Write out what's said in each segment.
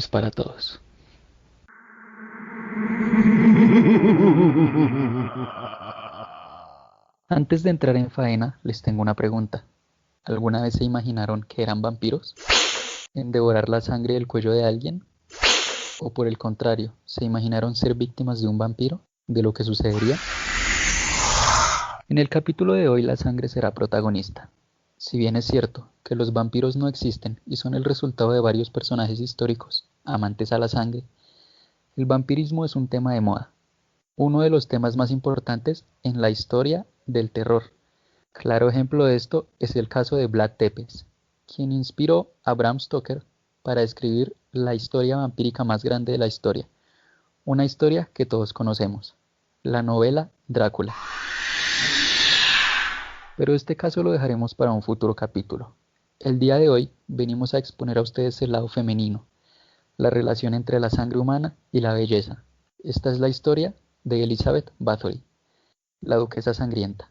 noches para todos. Antes de entrar en faena, les tengo una pregunta. ¿Alguna vez se imaginaron que eran vampiros? ¿En devorar la sangre del cuello de alguien? ¿O por el contrario, se imaginaron ser víctimas de un vampiro? ¿De lo que sucedería? En el capítulo de hoy la sangre será protagonista. Si bien es cierto que los vampiros no existen y son el resultado de varios personajes históricos amantes a la sangre, el vampirismo es un tema de moda, uno de los temas más importantes en la historia del terror. Claro ejemplo de esto es el caso de Vlad Tepes, quien inspiró a Bram Stoker para escribir la historia vampírica más grande de la historia, una historia que todos conocemos, la novela Drácula. Pero este caso lo dejaremos para un futuro capítulo. El día de hoy venimos a exponer a ustedes el lado femenino, la relación entre la sangre humana y la belleza. Esta es la historia de Elizabeth Bathory, la duquesa sangrienta.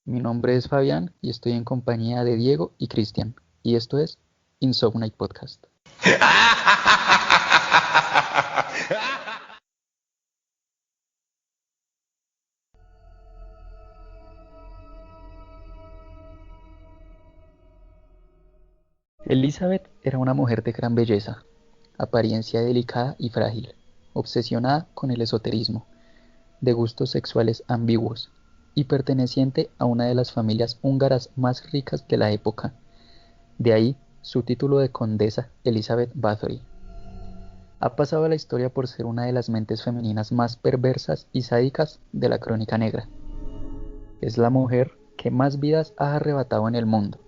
Mi nombre es Fabián y estoy en compañía de Diego y Cristian, y esto es Insomniac Podcast. Elizabeth era una mujer de gran belleza, apariencia delicada y frágil, obsesionada con el esoterismo, de gustos sexuales ambiguos, y perteneciente a una de las familias húngaras más ricas de la época. De ahí su título de condesa Elizabeth Bathory. Ha pasado a la historia por ser una de las mentes femeninas más perversas y sádicas de la crónica negra. Es la mujer que más vidas ha arrebatado en el mundo,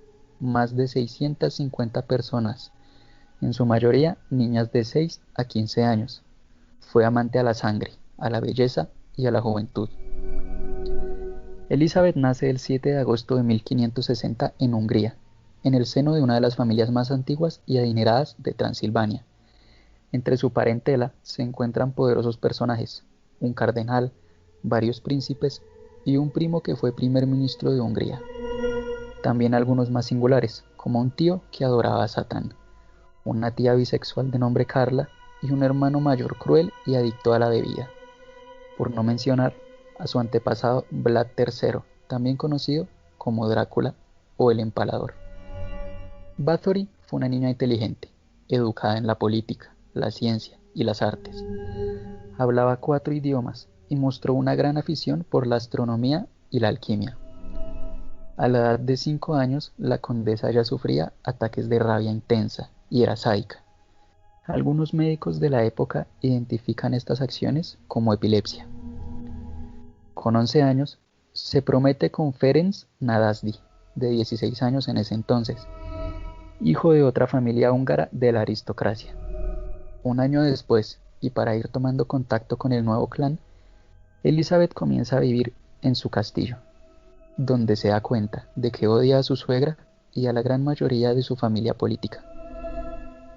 más de 650 personas, en su mayoría niñas de 6 a 15 años. Fue amante a la sangre, a la belleza y a la juventud. Elizabeth nace el 7 de agosto de 1560 en Hungría, en el seno de una de las familias más antiguas y adineradas de Transilvania. Entre su parentela se encuentran poderosos personajes, un cardenal, varios príncipes y un primo que fue primer ministro de Hungría. También algunos más singulares, como un tío que adoraba a Satán, una tía bisexual de nombre Carla y un hermano mayor cruel y adicto a la bebida, por no mencionar a su antepasado Vlad III, también conocido como Drácula o el Empalador. Bathory fue una niña inteligente, educada en la política, la ciencia y las artes. Hablaba 4 idiomas y mostró una gran afición por la astronomía y la alquimia. A la edad de 5 años, la condesa ya sufría ataques de rabia intensa y era sádica. Algunos médicos de la época identifican estas acciones como epilepsia. Con 11 años, se promete con Ferenc Nadasdy, de 16 años en ese entonces, hijo de otra familia húngara de la aristocracia. Un año después, y para ir tomando contacto con el nuevo clan, Elizabeth comienza a vivir en su castillo, donde se da cuenta de que odia a su suegra y a la gran mayoría de su familia política.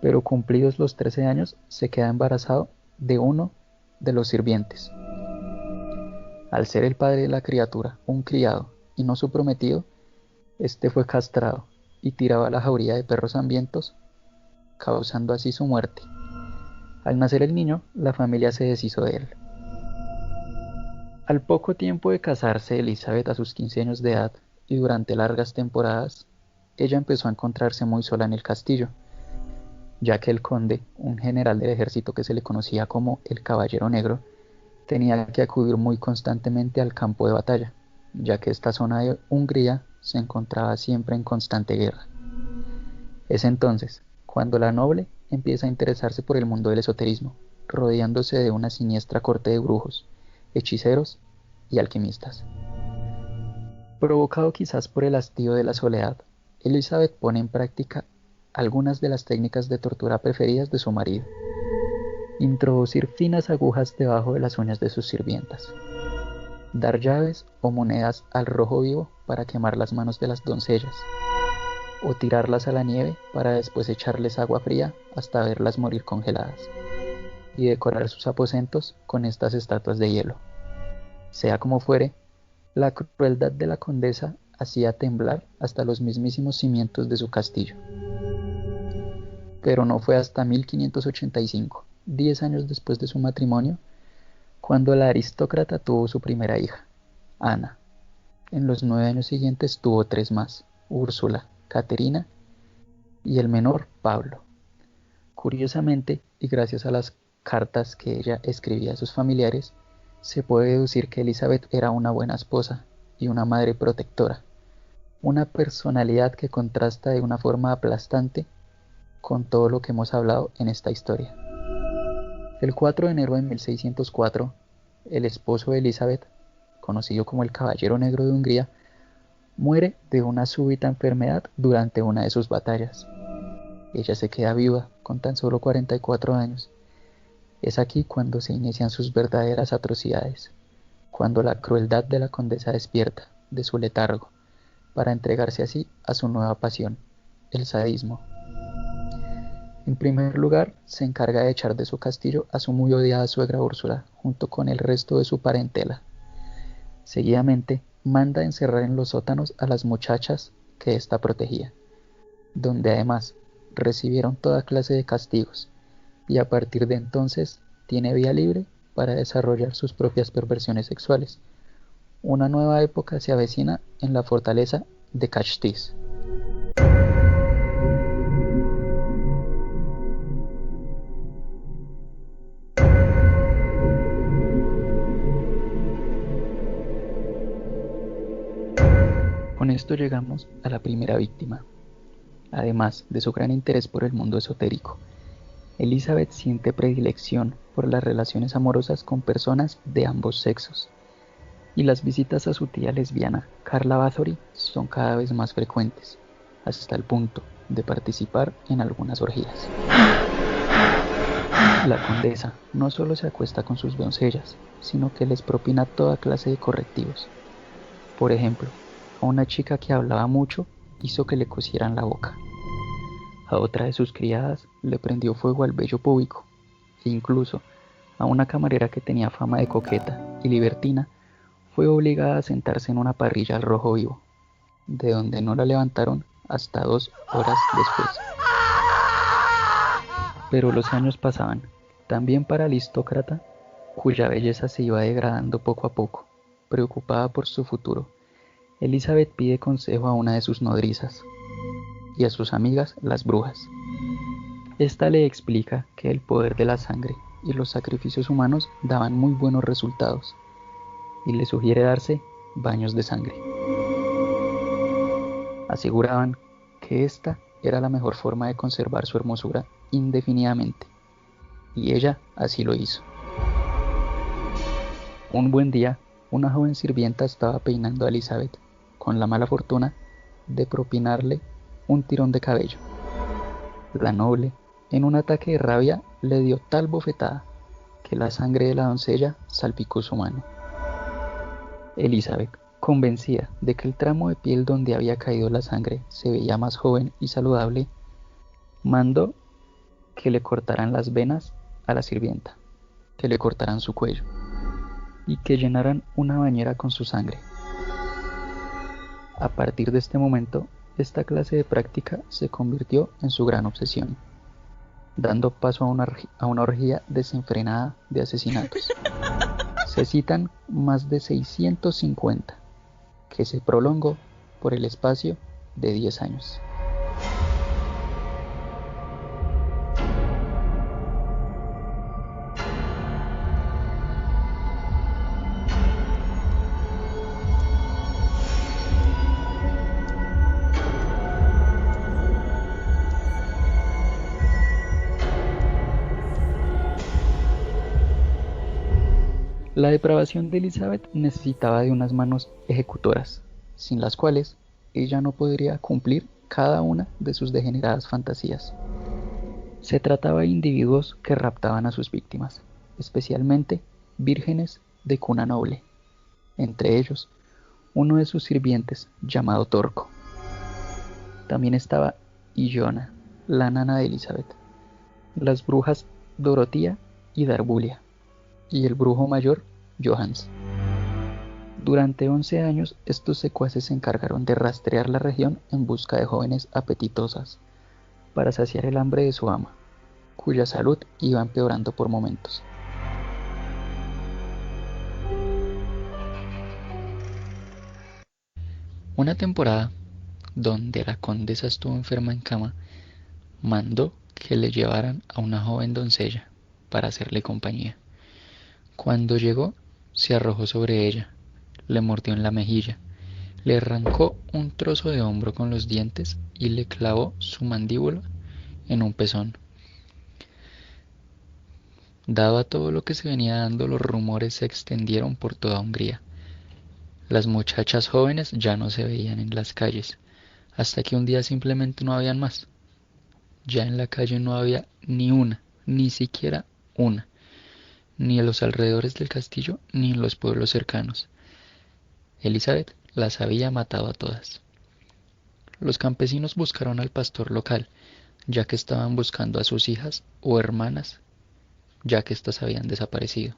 Pero cumplidos los 13 años, se queda embarazado de uno de los sirvientes. Al ser el padre de la criatura un criado y no su prometido, este fue castrado y tirado a la jauría de perros hambrientos, causando así su muerte. Al nacer el niño, la familia se deshizo de él. Al poco tiempo de casarse Elizabeth a sus 15 años de edad y durante largas temporadas, ella empezó a encontrarse muy sola en el castillo, ya que el conde, un general del ejército que se le conocía como el Caballero Negro, tenía que acudir muy constantemente al campo de batalla, ya que esta zona de Hungría se encontraba siempre en constante guerra. Es entonces cuando la noble empieza a interesarse por el mundo del esoterismo, rodeándose de una siniestra corte de brujos, hechiceros y alquimistas. Provocado quizás por el hastío de la soledad, Elizabeth pone en práctica algunas de las técnicas de tortura preferidas de su marido: introducir finas agujas debajo de las uñas de sus sirvientas, dar llaves o monedas al rojo vivo para quemar las manos de las doncellas, o tirarlas a la nieve para después echarles agua fría hasta verlas morir congeladas, y decorar sus aposentos con estas estatuas de hielo. Sea como fuere, la crueldad de la condesa hacía temblar hasta los mismísimos cimientos de su castillo. pero no fue hasta 1585, 10 años después de su matrimonio, cuando la aristócrata tuvo su primera hija, Ana. En los 9 años siguientes tuvo 3 más, Úrsula, Caterina y el menor, Pablo. Curiosamente, y gracias a las cartas que ella escribía a sus familiares, se puede deducir que Elizabeth era una buena esposa y una madre protectora, una personalidad que contrasta de una forma aplastante con todo lo que hemos hablado en esta historia. El 4 de enero de 1604, el esposo de Elizabeth, conocido como el Caballero Negro de Hungría, muere de una súbita enfermedad durante una de sus batallas. Ella se queda viuda con tan solo 44 años. Es aquí cuando se inician sus verdaderas atrocidades, cuando la crueldad de la condesa despierta de su letargo para entregarse así a su nueva pasión, el sadismo. En primer lugar, se encarga de echar de su castillo a su muy odiada suegra Úrsula, junto con el resto de su parentela. Seguidamente, manda encerrar en los sótanos a las muchachas que ésta protegía, donde además recibieron toda clase de castigos, y a partir de entonces tiene vía libre para desarrollar sus propias perversiones sexuales. Una nueva época se avecina en la fortaleza de Castis. Con esto llegamos a la primera víctima. Además de su gran interés por el mundo esotérico, Elizabeth siente predilección por las relaciones amorosas con personas de ambos sexos, y las visitas a su tía lesbiana, Carla Bathory, son cada vez más frecuentes, hasta el punto de participar en algunas orgías. La condesa no solo se acuesta con sus doncellas, sino que les propina toda clase de correctivos. Por ejemplo, a una chica que hablaba mucho hizo que le cosieran la boca. A otra de sus criadas le prendió fuego al vello púbico, e incluso a una camarera que tenía fama de coqueta y libertina fue obligada a sentarse en una parrilla al rojo vivo, de donde no la levantaron hasta 2 horas después. Pero los años pasaban, también para la aristócrata, cuya belleza se iba degradando poco a poco. Preocupada por su futuro, Elizabeth pide consejo a una de sus nodrizas y a sus amigas, las brujas. Esta le explica que el poder de la sangre y los sacrificios humanos daban muy buenos resultados, y le sugiere darse baños de sangre. Aseguraban que esta era la mejor forma de conservar su hermosura indefinidamente, y ella así lo hizo. Un buen día, una joven sirvienta estaba peinando a Elizabeth, con la mala fortuna de propinarle un tirón de cabello. La noble, en un ataque de rabia, le dio tal bofetada que la sangre de la doncella salpicó su mano. Elizabeth, convencida de que el tramo de piel donde había caído la sangre se veía más joven y saludable, mandó que le cortaran las venas a la sirvienta, que le cortaran su cuello y que llenaran una bañera con su sangre. A partir de este momento, esta clase de práctica se convirtió en su gran obsesión, dando paso a una orgía desenfrenada de asesinatos. Se citan más de 650, que se prolongó por el espacio de 10 años. La depravación de Elizabeth necesitaba de unas manos ejecutoras, sin las cuales ella no podría cumplir cada una de sus degeneradas fantasías. Se trataba de individuos que raptaban a sus víctimas, especialmente vírgenes de cuna noble, entre ellos uno de sus sirvientes llamado Torco. También estaba Illona, la nana de Elizabeth, las brujas Dorotía y Darbulia, y el brujo mayor Johans. Durante 11 años, estos secuaces se encargaron de rastrear la región en busca de jóvenes apetitosas, para saciar el hambre de su ama, cuya salud iba empeorando por momentos. Una temporada donde la condesa estuvo enferma en cama, mandó que le llevaran a una joven doncella para hacerle compañía. Cuando llegó, se arrojó sobre ella, le mordió en la mejilla, le arrancó un trozo de hombro con los dientes y le clavó su mandíbula en un pezón. Dado a todo lo que se venía dando, los rumores se extendieron por toda Hungría. Las muchachas jóvenes ya no se veían en las calles, hasta que un día simplemente no habían más. Ya en la calle no había ni una, ni siquiera una, ni en los alrededores del castillo ni en los pueblos cercanos. Elizabeth las había matado a todas. Los campesinos buscaron al pastor local, ya que estaban buscando a sus hijas o hermanas, ya que éstas habían desaparecido.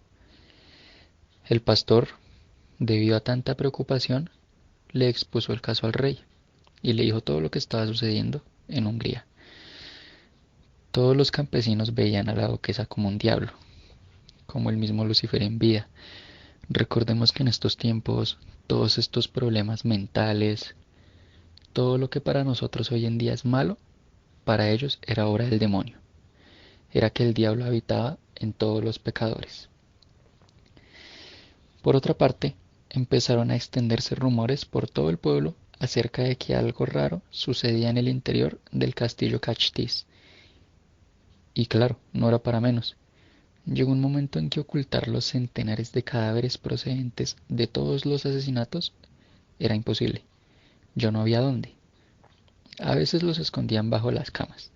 El pastor, debido a tanta preocupación, le expuso el caso al rey y le dijo todo lo que estaba sucediendo en Hungría. Todos los campesinos veían a la duquesa como un diablo, como el mismo Lucifer en vida. Recordemos que en estos tiempos, todos estos problemas mentales, todo lo que para nosotros hoy en día es malo, para ellos era obra del demonio. Era que el diablo habitaba en todos los pecadores. Por otra parte, empezaron a extenderse rumores por todo el pueblo acerca de que algo raro sucedía en el interior del castillo Kashtis. Y claro, no era para menos. Llegó un momento en que ocultar los centenares de cadáveres procedentes de todos los asesinatos era imposible. Ya no había dónde. A veces los escondían bajo las camas,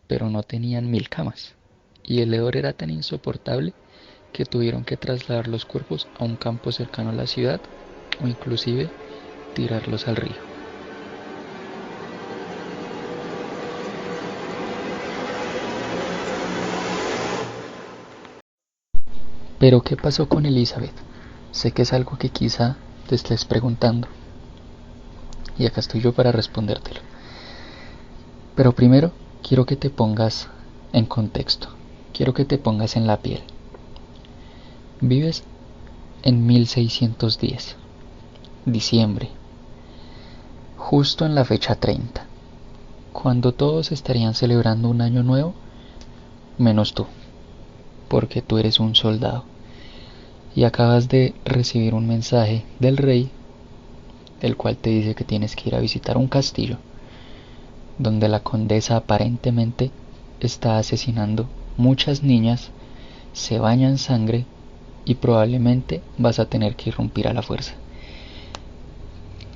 pero no tenían 1000 camas, y el hedor era tan insoportable que tuvieron que trasladar los cuerpos a un campo cercano a la ciudad o inclusive tirarlos al río. Pero ¿qué pasó con Elizabeth? Sé que es algo que quizá te estés preguntando, y acá estoy yo para respondértelo. Pero primero quiero que te pongas en contexto, quiero que te pongas en la piel. Vives en 1610, diciembre, justo en la fecha 30, cuando todos estarían celebrando un año nuevo, menos tú, porque tú eres un soldado y acabas de recibir un mensaje del rey, el cual te dice que tienes que ir a visitar un castillo donde la condesa aparentemente está asesinando muchas niñas, se baña en sangre y probablemente vas a tener que irrumpir a la fuerza.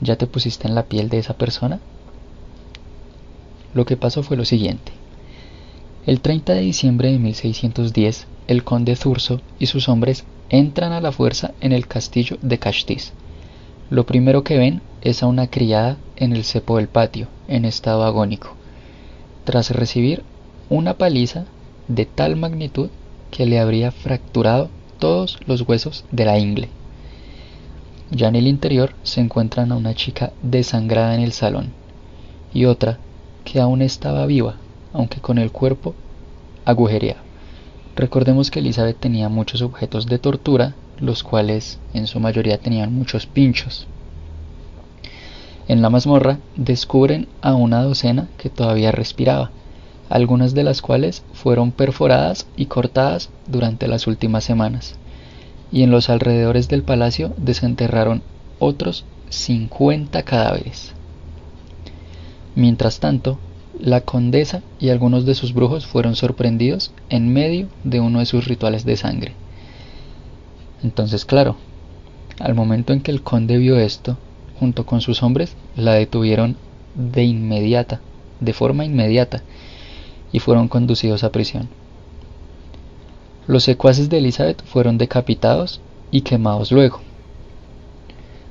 ¿Ya te pusiste en la piel de esa persona? Lo que pasó fue lo siguiente. El 30 de diciembre de 1610, el conde Thurso y sus hombres entran a la fuerza en el castillo de Kashtis. Lo primero que ven es a una criada en el cepo del patio, en estado agónico, tras recibir una paliza de tal magnitud que le habría fracturado todos los huesos de la ingle. Ya en el interior se encuentran a una chica desangrada en el salón y otra que aún estaba viva, aunque con el cuerpo agujereado. Recordemos que Elizabeth tenía muchos objetos de tortura, los cuales en su mayoría tenían muchos pinchos. En la mazmorra descubren a una docena que todavía respiraba, algunas de las cuales fueron perforadas y cortadas durante las últimas semanas, y en los alrededores del palacio desenterraron otros 50 cadáveres. Mientras tanto, la condesa y algunos de sus brujos fueron sorprendidos en medio de uno de sus rituales de sangre. Entonces, claro, al momento en que el conde vio esto, junto con sus hombres, la detuvieron de forma inmediata, y fueron conducidos a prisión. Los secuaces de Elizabeth fueron decapitados y quemados luego.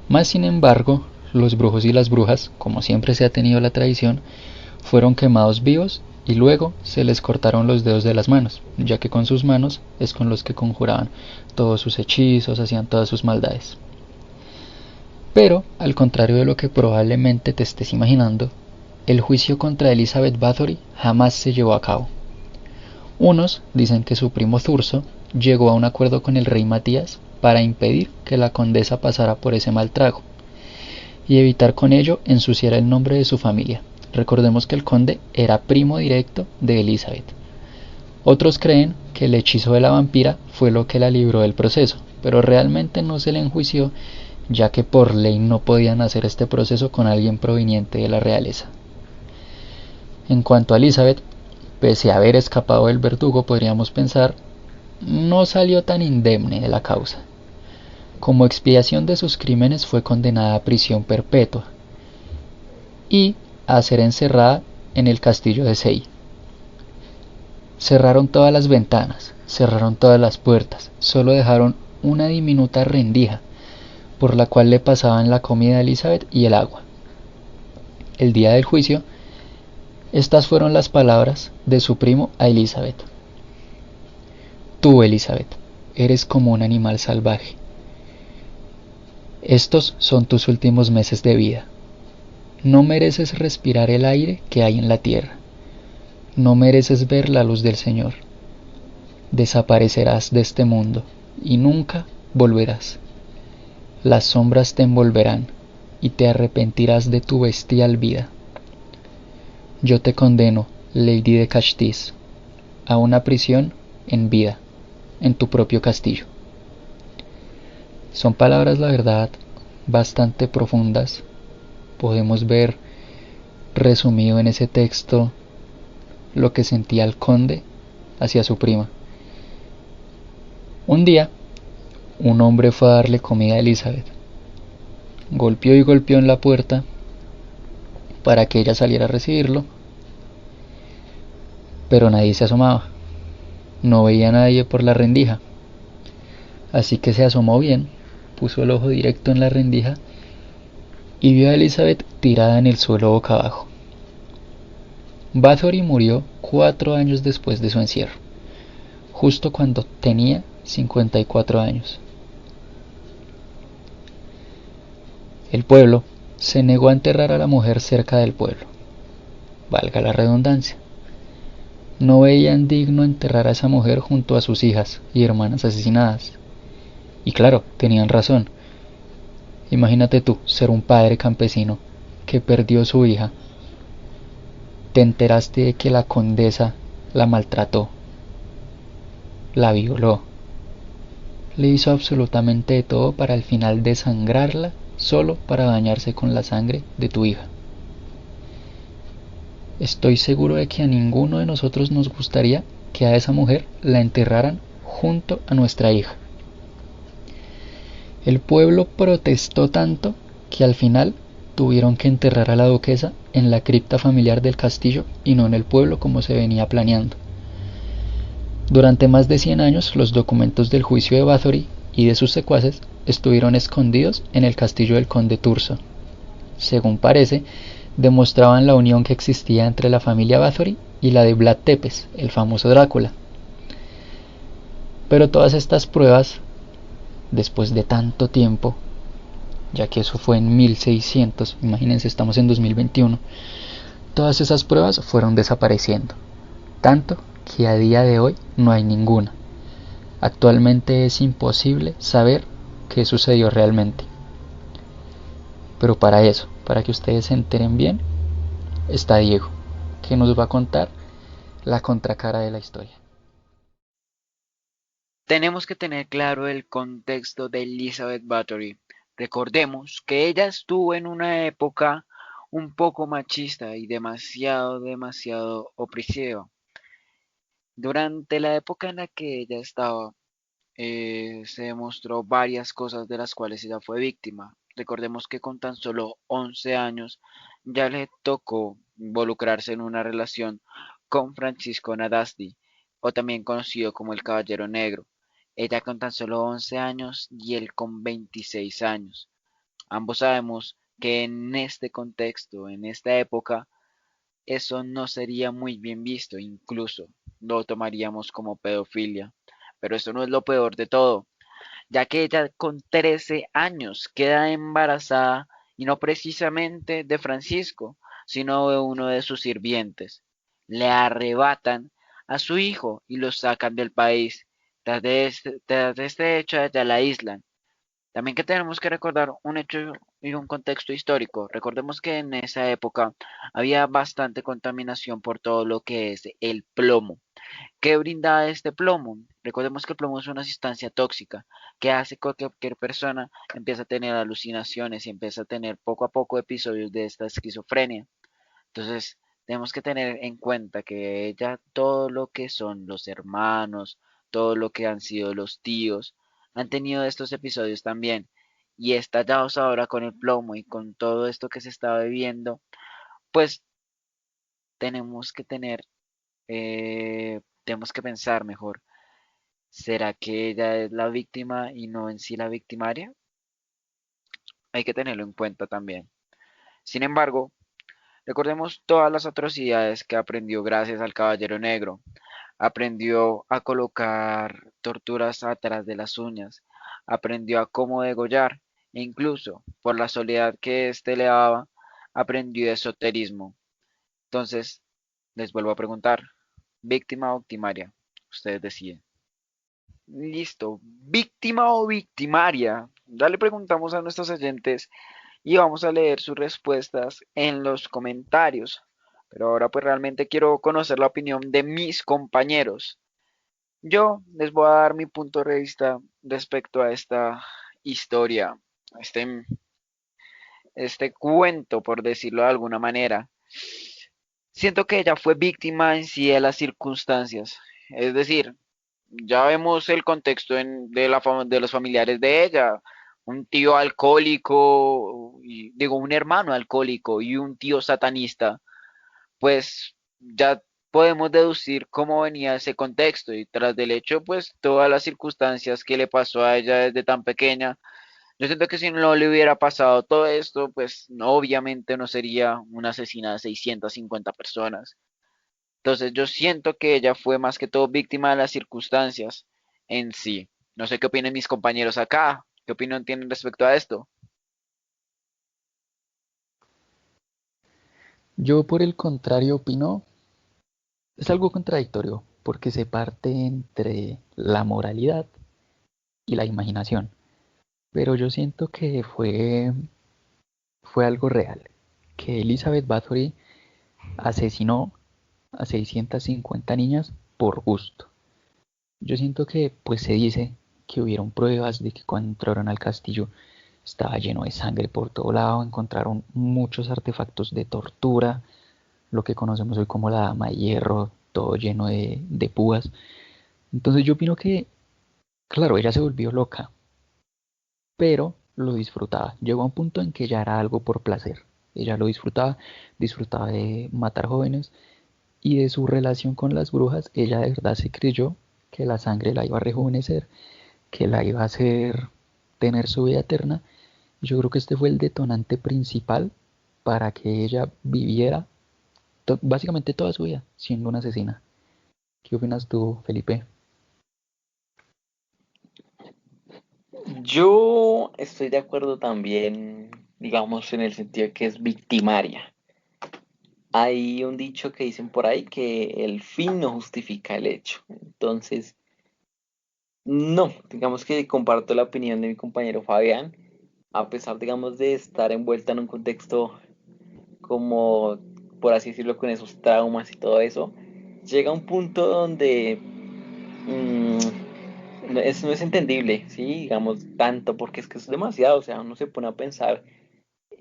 Más sin embargo, los brujos y las brujas, como siempre se ha tenido la tradición, fueron quemados vivos y luego se les cortaron los dedos de las manos, ya que con sus manos es con los que conjuraban todos sus hechizos, hacían todas sus maldades. Pero, al contrario de lo que probablemente te estés imaginando, El juicio contra Elizabeth Bathory jamás se llevó a cabo. Unos dicen que su primo Thurso llegó a un acuerdo con el rey Matías para impedir que la condesa pasara por ese mal trago y evitar con ello ensuciar el nombre de su familia. Recordemos que el conde era primo directo de Elizabeth. Otros creen que el hechizo de la vampira fue lo que la libró del proceso, pero realmente no se le enjuició, ya que por ley no podían hacer este proceso con alguien proveniente de la realeza. En cuanto a Elizabeth, pese a haber escapado del verdugo, podríamos pensar, no salió tan indemne de la causa. Como expiación de sus crímenes fue condenada a prisión perpetua y a ser encerrada en el castillo de Sey. Cerraron todas las ventanas, cerraron todas las puertas, solo dejaron una diminuta rendija por la cual le pasaban la comida a Elizabeth y el agua. El día del juicio, estas fueron las palabras de su primo a Elizabeth. Tú, Elizabeth, eres como un animal salvaje. Estos son tus últimos meses de vida. No mereces respirar el aire que hay en la tierra. No mereces ver la luz del Señor. Desaparecerás de este mundo y nunca volverás. Las sombras te envolverán y te arrepentirás de tu bestial vida. Yo te condeno, Lady de Cashtis, a una prisión en vida, en tu propio castillo. Son palabras, la verdad, bastante profundas. Podemos ver resumido en ese texto lo que sentía el conde hacia su prima. Un día, un hombre fue a darle comida a Elizabeth. Golpeó y golpeó en la puerta para que ella saliera a recibirlo, pero nadie se asomaba. No veía a nadie por la rendija. Así que se asomó bien, puso el ojo directo en la rendija y vio a Elizabeth tirada en el suelo boca abajo. Bathory murió 4 años después de su encierro, justo cuando tenía 54 años. El pueblo se negó a enterrar a la mujer cerca del pueblo, valga la redundancia. No veían digno enterrar a esa mujer junto a sus hijas y hermanas asesinadas. Y claro, tenían razón. Imagínate tú ser un padre campesino que perdió su hija. Te enteraste de que la condesa la maltrató, la violó, le hizo absolutamente de todo para al final desangrarla solo para bañarse con la sangre de tu hija. Estoy seguro de que a ninguno de nosotros nos gustaría que a esa mujer la enterraran junto a nuestra hija. El pueblo protestó tanto que al final tuvieron que enterrar a la duquesa en la cripta familiar del castillo y no en el pueblo como se venía planeando. Durante más de 100 años los documentos del juicio de Bathory y de sus secuaces estuvieron escondidos en el castillo del conde Thurso. Según parece, demostraban la unión que existía entre la familia Bathory y la de Vlad Tepes, el famoso Drácula. Pero todas estas pruebas, después de tanto tiempo, ya que eso fue en 1600, imagínense, estamos en 2021, todas esas pruebas fueron desapareciendo, tanto que a día de hoy no hay ninguna. Actualmente es imposible saber qué sucedió realmente. Pero para eso, para que ustedes se enteren bien, está Diego, que nos va a contar la contracara de la historia. Tenemos que tener claro el contexto de Elizabeth Bathory. Recordemos que ella estuvo en una época un poco machista y demasiado opresiva. Durante la época en la que ella estaba, se demostró varias cosas de las cuales ella fue víctima. Recordemos que con tan solo 11 años ya le tocó involucrarse en una relación con Francisco Nadasdy, o también conocido como el Caballero Negro. Ella con tan solo 11 años y él con 26 años. Ambos sabemos que en este contexto, en esta época, eso no sería muy bien visto, incluso lo tomaríamos como pedofilia. Pero eso no es lo peor de todo, ya que ella con 13 años queda embarazada y no precisamente de Francisco, sino de uno de sus sirvientes. Le arrebatan a su hijo y lo sacan del país. Tras de este hecho, ella la aíslan. También que tenemos que recordar un hecho y un contexto histórico. Recordemos que en esa época había bastante contaminación por todo lo que es el plomo. ¿Qué brinda este plomo? Recordemos que el plomo es una sustancia tóxica que hace que cualquier persona empiece a tener alucinaciones y empieza a tener poco a poco episodios de esta esquizofrenia. Entonces, tenemos que tener en cuenta que ella, todo lo que son los hermanos, todo lo que han sido los tíos, han tenido estos episodios también. Y estallados ahora con el plomo y con todo esto que se está viviendo, pues tenemos que pensar mejor. ¿Será que ella es la víctima y no en sí la victimaria? Hay que tenerlo en cuenta también. Sin embargo, recordemos todas las atrocidades que aprendió gracias al Caballero Negro. Aprendió a colocar torturas atrás de las uñas, aprendió a cómo degollar, e incluso, por la soledad que éste le daba, aprendió esoterismo. Entonces, les vuelvo a preguntar, ¿víctima o victimaria? Ustedes deciden. Listo, ¿víctima o victimaria? Ya le preguntamos a nuestros oyentes y vamos a leer sus respuestas en los comentarios. Pero ahora pues realmente quiero conocer la opinión de mis compañeros. Yo les voy a dar mi punto de vista respecto a esta historia, a este cuento, por decirlo de alguna manera. Siento que ella fue víctima en sí de las circunstancias. Es decir, ya vemos el contexto de los familiares de ella. Un tío alcohólico, digo, un hermano alcohólico y un tío satanista, pues ya podemos deducir cómo venía ese contexto y tras del hecho, pues todas las circunstancias que le pasó a ella desde tan pequeña. Yo siento que si no le hubiera pasado todo esto, pues obviamente no sería una asesina de 650 personas. Entonces yo siento que ella fue más que todo víctima de las circunstancias en sí. No sé qué opinan mis compañeros acá. ¿Qué opinión tienen respecto a esto? Yo por el contrario opino, es algo contradictorio, porque se parte entre la moralidad y la imaginación, pero yo siento que fue algo real, que Elizabeth Bathory asesinó a 650 niñas por gusto. Yo siento que pues se dice que hubieron pruebas de que cuando entraron al castillo estaba lleno de sangre por todo lado, encontraron muchos artefactos de tortura, lo que conocemos hoy como la dama de hierro, todo lleno de púas. Entonces yo opino que, claro, ella se volvió loca, pero lo disfrutaba. Llegó a un punto en que ya era algo por placer. Ella lo disfrutaba, disfrutaba de matar jóvenes y de su relación con las brujas, ella de verdad se creyó que la sangre la iba a rejuvenecer, que la iba a hacer tener su vida eterna. Y yo creo que este fue el detonante principal para que ella viviera básicamente toda su vida siendo una asesina. ¿Qué opinas tú, Felipe? Yo estoy de acuerdo también, digamos, en el sentido de que es victimaria. Hay un dicho que dicen por ahí que el fin no justifica el hecho. Entonces, no, digamos que comparto la opinión de mi compañero Fabián, a pesar, digamos, de estar envuelta en un contexto como, por así decirlo, con esos traumas y todo eso, llega un punto donde no es entendible, ¿sí? Digamos, tanto, porque es que es demasiado, o sea, uno se pone a pensar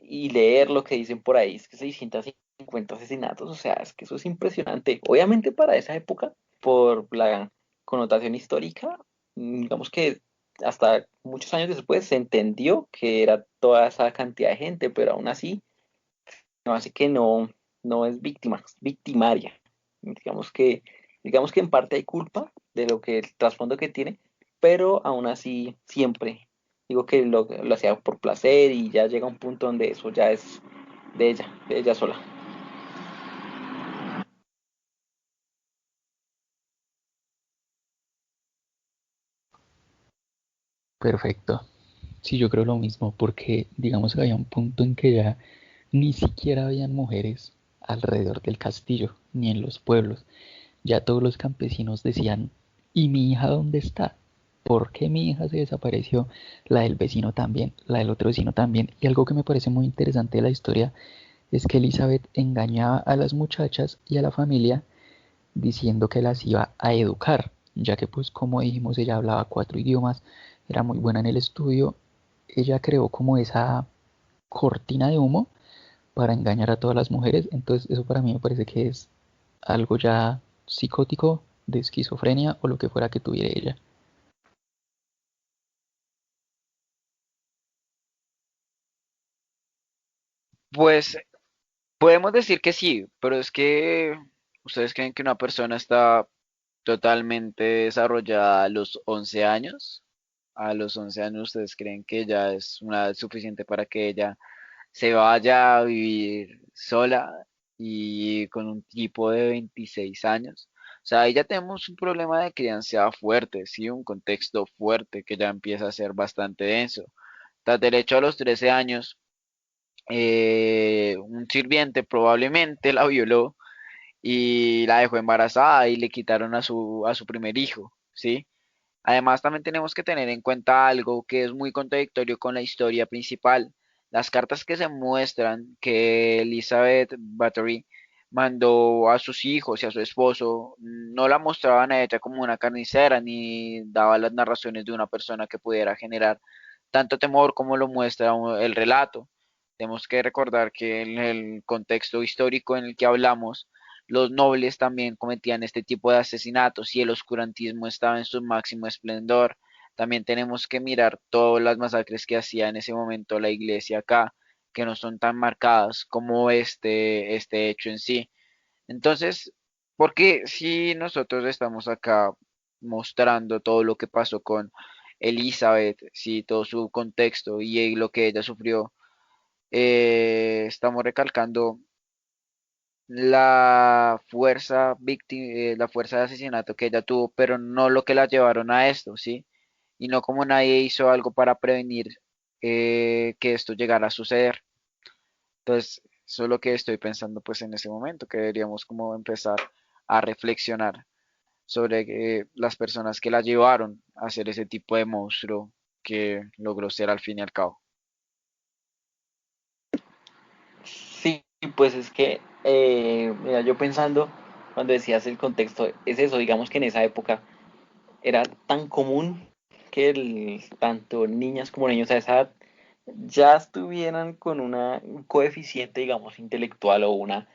y leer lo que dicen por ahí, es que 650 asesinatos, o sea, es que eso es impresionante. Obviamente para esa época, por la connotación histórica, digamos que hasta muchos años después se entendió que era toda esa cantidad de gente, pero aún así, no hace que no es víctima, es victimaria. Digamos que, digamos que en parte hay culpa de lo que el trasfondo que tiene, pero aún así siempre digo que lo hacía por placer y ya llega un punto donde eso ya es de ella sola. Perfecto. Sí, yo creo lo mismo, porque digamos que había un punto en que ya ni siquiera habían mujeres alrededor del castillo, ni en los pueblos. Ya todos los campesinos decían, ¿y mi hija dónde está? ¿Por qué mi hija se desapareció? La del vecino también, la del otro vecino también. Y algo que me parece muy interesante de la historia es que Elizabeth engañaba a las muchachas y a la familia diciendo que las iba a educar, ya que pues como dijimos ella hablaba 4 idiomas, era muy buena en el estudio, ella creó como esa cortina de humo para engañar a todas las mujeres, entonces eso para mí me parece que es algo ya psicótico, de esquizofrenia o lo que fuera que tuviera ella. Pues podemos decir que sí, pero es que ustedes creen que una persona está totalmente desarrollada a los 11 años. A los 11 años ustedes creen que ya es una edad suficiente para que ella se vaya a vivir sola y con un tipo de 26 años. O sea, ahí ya tenemos un problema de crianza fuerte, sí, un contexto fuerte que ya empieza a ser bastante denso. Tras derecho a los 13 años, un sirviente probablemente la violó y la dejó embarazada y le quitaron a su primer hijo, ¿sí? Además, también tenemos que tener en cuenta algo que es muy contradictorio con la historia principal. Las cartas que se muestran que Elizabeth Bathory mandó a sus hijos y a su esposo no la mostraban a ella como una carnicera ni daba las narraciones de una persona que pudiera generar tanto temor como lo muestra el relato. Tenemos que recordar que en el contexto histórico en el que hablamos, los nobles también cometían este tipo de asesinatos y el oscurantismo estaba en su máximo esplendor. También tenemos que mirar todas las masacres que hacía en ese momento la iglesia acá, que no son tan marcadas como este hecho en sí. Entonces, ¿por qué si nosotros estamos acá mostrando todo lo que pasó con Elizabeth, sí, todo su contexto y lo que ella sufrió, estamos recalcando la fuerza de asesinato que ella tuvo, pero no lo que la llevaron a esto, ¿sí? Y no como nadie hizo algo para prevenir que esto llegara a suceder. Entonces, eso es lo que estoy pensando pues en ese momento, que deberíamos como empezar a reflexionar sobre las personas que la llevaron a ser ese tipo de monstruo que logró ser al fin y al cabo. Sí, pues es que, mira, yo pensando, cuando decías el contexto, es eso, digamos que en esa época era tan común que tanto niñas como niños a esa edad ya estuvieran con un coeficiente, digamos, intelectual o una,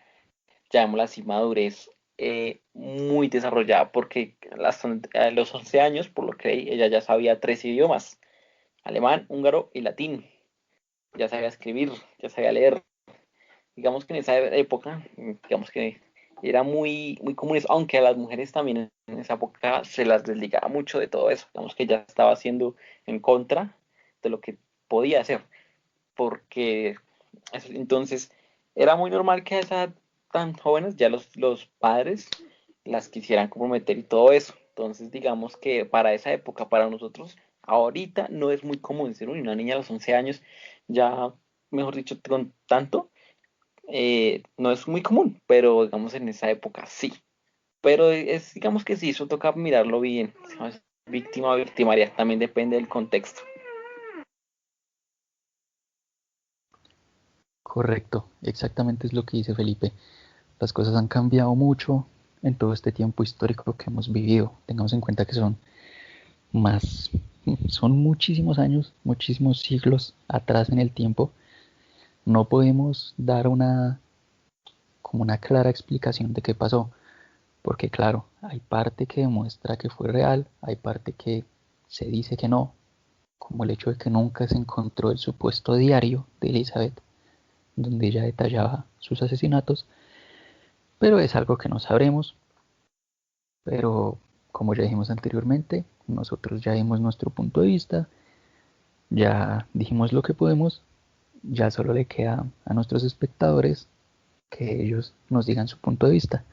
llamémosla así, madurez muy desarrollada, porque a los 11 años, por lo que leí, ella ya sabía 3 idiomas, alemán, húngaro y latín, ya sabía escribir, ya sabía leer. Digamos que en esa época, digamos que era muy común eso, aunque a las mujeres también en esa época se las desligaba mucho de todo eso, digamos que ya estaba haciendo en contra de lo que podía hacer, porque entonces era muy normal que a esa edad tan jóvenes ya los padres las quisieran comprometer y todo eso. Entonces digamos que para esa época, para nosotros, ahorita no es muy común ser una niña a los 11 años, ya, mejor dicho, con tanto no es muy común, pero digamos en esa época sí. Pero es, digamos que sí, eso toca mirarlo bien. ¿Sabes? Víctima o victimaria, también depende del contexto. Correcto, exactamente es lo que dice Felipe. Las cosas han cambiado mucho en todo este tiempo histórico que hemos vivido. Tengamos en cuenta que más, son muchísimos años, muchísimos siglos atrás en el tiempo. No podemos dar como una clara explicación de qué pasó, porque claro, hay parte que demuestra que fue real, hay parte que se dice que no, como el hecho de que nunca se encontró el supuesto diario de Elizabeth, donde ella detallaba sus asesinatos, pero es algo que no sabremos. Pero como ya dijimos anteriormente, nosotros ya dimos nuestro punto de vista, ya dijimos lo que podemos, ya solo le queda a nuestros espectadores que ellos nos digan su punto de vista.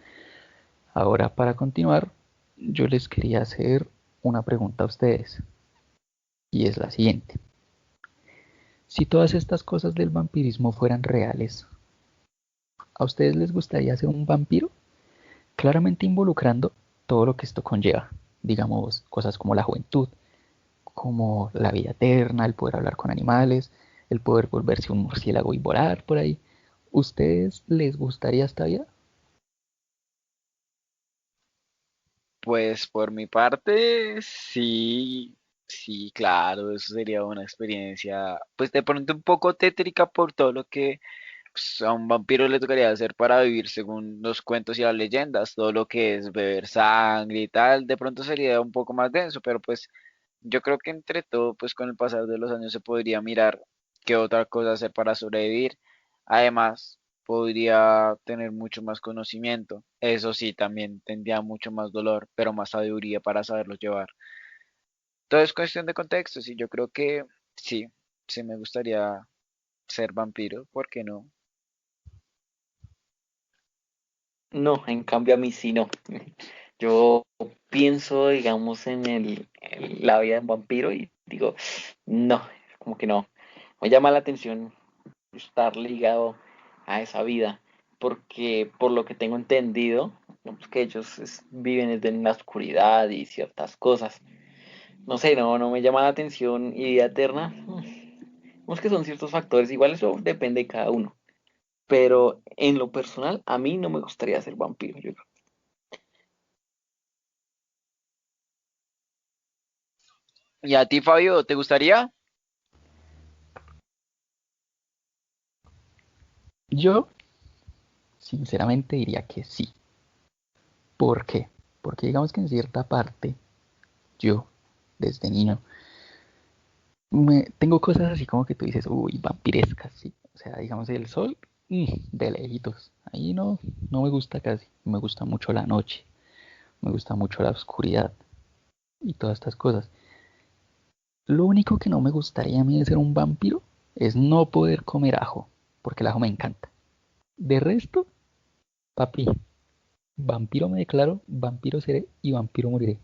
Ahora, para continuar, yo les quería hacer una pregunta a ustedes, y es la siguiente. Si todas estas cosas del vampirismo fueran reales, ¿A ustedes les gustaría ser un vampiro? Claramente involucrando todo lo que esto conlleva. Digamos, cosas como la juventud, como la vida eterna, el poder hablar con animales, el poder volverse un murciélago y volar por ahí. ¿Ustedes les gustaría esta vida? Pues por mi parte, sí, sí, claro, eso sería una experiencia, pues de pronto un poco tétrica por todo lo que pues, a un vampiro le tocaría hacer para vivir según los cuentos y las leyendas, todo lo que es beber sangre y tal, de pronto sería un poco más denso, pero pues yo creo que entre todo, pues con el pasar de los años se podría mirar qué otra cosa hacer para sobrevivir. Además, podría tener mucho más conocimiento. Eso sí, también tendría mucho más dolor, pero más sabiduría para saberlo llevar. Todo es cuestión de contextos y yo creo que sí, sí me gustaría ser vampiro, ¿por qué no? No, en cambio a mí sí no. Yo pienso, digamos, en la vida de un vampiro y digo, no, como que no. Me llama la atención estar ligado a esa vida, porque por lo que tengo entendido, digamos que ellos viven desde en la oscuridad y ciertas cosas. No sé, no me llama la atención y vida eterna. Digamos que son ciertos factores, igual eso depende de cada uno. Pero en lo personal, a mí no me gustaría ser vampiro. ¿Y a ti, Fabio, te gustaría? Yo, sinceramente, diría que sí. ¿Por qué? Porque digamos que en cierta parte, yo, desde niño, tengo cosas así como que tú dices, uy, vampirescas, sí. O sea, digamos el sol, de lejitos. Ahí no me gusta casi. Me gusta mucho la noche, me gusta mucho la oscuridad y todas estas cosas. Lo único que no me gustaría a mí de ser un vampiro es no poder comer ajo, porque el ajo me encanta. De resto, papi, vampiro me declaro, vampiro seré y vampiro moriré.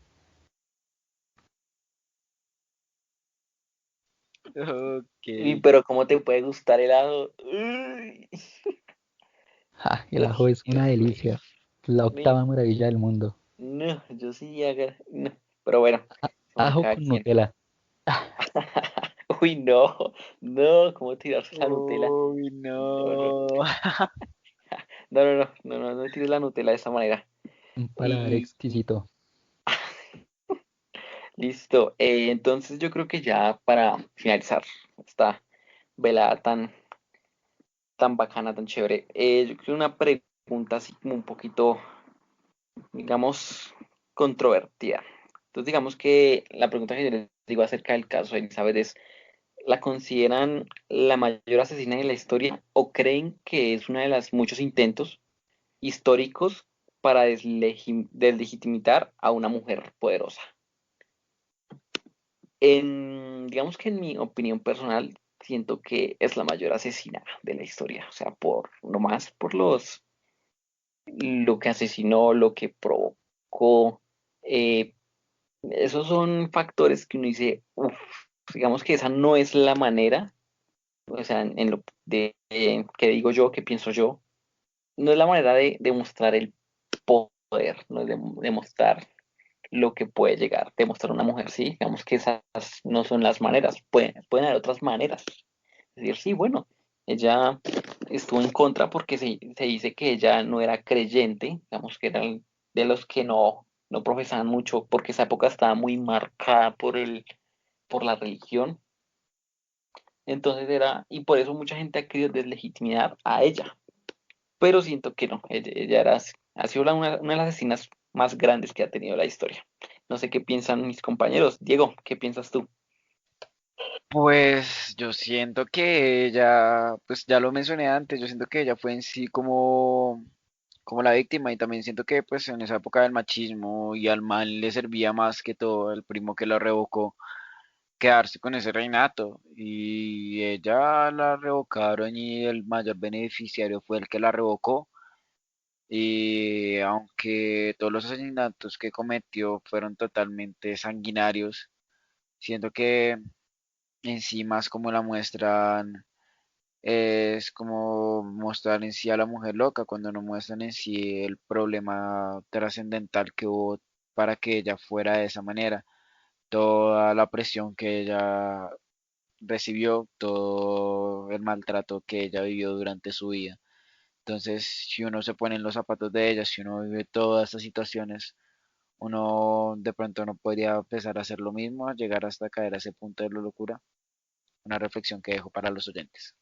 Ok. Y pero ¿cómo te puede gustar el helado? Uy, Ja, el uy, ajo es una Dios mío. delicia, la Ni- octava maravilla del mundo. No, yo sí no. Pero bueno, son Ajo cada con quien. Nutella. Uy, no, ¿cómo tirarse la Nutella? Uy, No, no, no. no tires la Nutella de esa manera. Un paladar Y exquisito. listo. Entonces yo creo que ya para finalizar esta velada tan bacana, tan chévere, yo creo una pregunta así como un poquito, digamos, controvertida. Entonces, digamos que la pregunta que yo les digo acerca del caso de Elizabeth es, ¿la consideran la mayor asesina de la historia o creen que es una de las muchos intentos históricos para deslegitimar a una mujer poderosa? Digamos que en mi opinión personal, siento que es la mayor asesina de la historia, o sea, por nomás por lo que asesinó, lo que provocó, eh, esos son factores que uno dice, uff, digamos que esa no es la manera, o sea, en lo que digo yo, que pienso yo, no es la manera de demostrar el poder, no es de demostrar lo que puede llegar, demostrar una mujer, sí, digamos que esas no son las maneras, pueden haber otras maneras. Es decir, sí, bueno, ella estuvo en contra porque se dice que ella no era creyente, digamos que eran de los que no profesaban mucho, porque esa época estaba muy marcada por la religión. Entonces y por eso mucha gente ha querido deslegitimar a ella. Pero siento que no, ella ha sido una de las asesinas más grandes que ha tenido la historia. No sé qué piensan mis compañeros. Diego, ¿qué piensas tú? Pues yo siento que ella, pues ya lo mencioné antes, yo siento que ella fue en sí como la víctima y también siento que pues en esa época del machismo y al mal le servía más que todo el primo que la revocó quedarse con ese reinato y ella la revocaron y el mayor beneficiario fue el que la revocó y aunque todos los asesinatos que cometió fueron totalmente sanguinarios, siento que en sí más como la muestran Es como mostrar en sí a la mujer loca cuando no muestran en sí el problema trascendental que hubo para que ella fuera de esa manera. Toda la presión que ella recibió, todo el maltrato que ella vivió durante su vida. Entonces, si uno se pone en los zapatos de ella, si uno vive todas estas situaciones, uno de pronto no podría empezar a hacer lo mismo, a llegar hasta caer a ese punto de la locura. Una reflexión que dejo para los oyentes.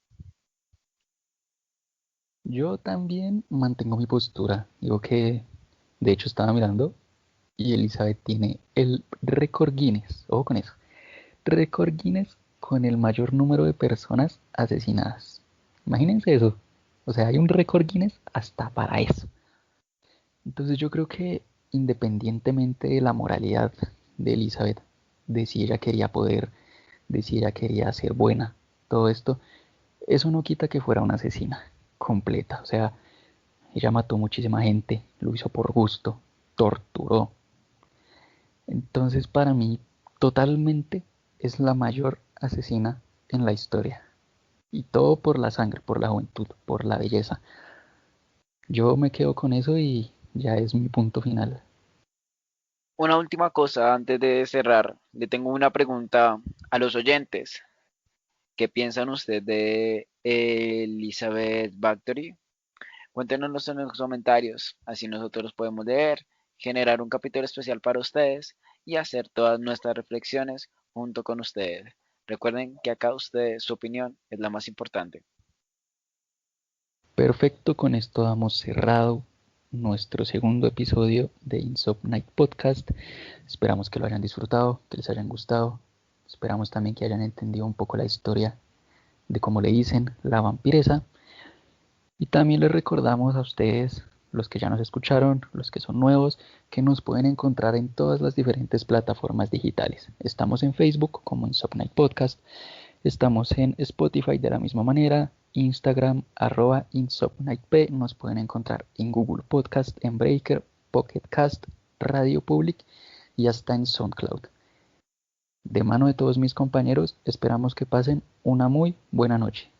Yo también mantengo mi postura. Digo que, de hecho, estaba mirando y Elizabeth tiene el récord Guinness. Ojo con eso. Récord Guinness con el mayor número de personas asesinadas. Imagínense eso. O sea, hay un récord Guinness hasta para eso. Entonces yo creo que independientemente de la moralidad de Elizabeth, de si ella quería poder, de si ella quería ser buena, todo esto, eso no quita que fuera una asesina completa. O sea, ella mató muchísima gente, lo hizo por gusto, torturó. Entonces para mí totalmente es la mayor asesina en la historia. Y todo por la sangre, por la juventud, por la belleza. Yo me quedo con eso y ya es mi punto final. Una última cosa antes de cerrar. Le tengo una pregunta a los oyentes. ¿Qué piensan ustedes de Elizabeth Bathory? Cuéntenos en los comentarios, así nosotros los podemos leer, generar un capítulo especial para ustedes y hacer todas nuestras reflexiones junto con ustedes. Recuerden que acá ustedes, su opinión es la más importante. Perfecto, con esto damos cerrado nuestro segundo episodio de Insomniac Podcast. Esperamos que lo hayan disfrutado, que les hayan gustado. Esperamos también que hayan entendido un poco la historia de cómo le dicen la vampiresa. Y también les recordamos a ustedes, los que ya nos escucharon, los que son nuevos, que nos pueden encontrar en todas las diferentes plataformas digitales. Estamos en Facebook como Insomniac Podcast. Estamos en Spotify de la misma manera, Instagram @InsomniacP, nos pueden encontrar en Google Podcast, en Breaker, Pocket Cast, Radio Public y hasta en SoundCloud. De mano de todos mis compañeros, esperamos que pasen una muy buena noche.